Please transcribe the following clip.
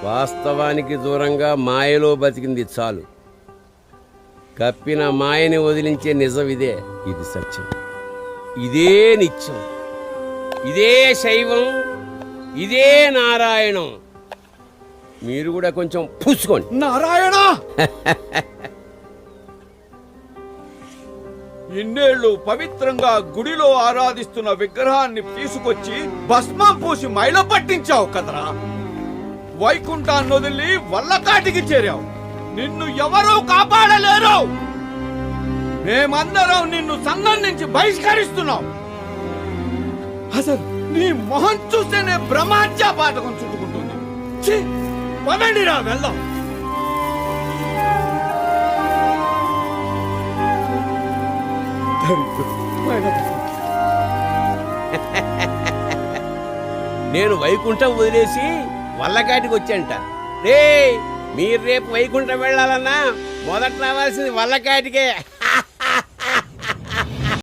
వాస్తవానికి దూరంగా మాయలో బతికింది చాలు. కప్పిన మాయని వదిలించే నిజం ఇదే. ఇది సత్యం, ఇదే నిత్యం, ఇదే శైవం, ఇదే నారాయణం. మీరు కూడా కొంచెం పూసుకోండి. నారాయణ ఇన్నేళ్లు పవిత్రంగా గుడిలో ఆరాధిస్తున్న విగ్రహాన్ని తీసుకొచ్చి భస్మం పూసి మైల పట్టించావు కదరా. వైకుంఠాన్ని వదిలి వల్లకాటికి చేరావు. నిన్ను ఎవరూ కాపాడలేరు. మేమందరం నిన్ను సంఘం నుంచి బహిష్కరిస్తున్నాం. అసలు నీ మొహం చూస్తేనే బ్రహ్మహత్యా పాతకం చుట్టుకుంటుంది. ఛీ, పదండిరా వెళ్దాం. నేను వైకుంఠం వదిలేసి వల్లకాటికి వచ్చాంట. మీరు రేపు వైకుంఠం వెళ్ళాలన్నా మొదట రావాల్సింది వల్లకాటికే.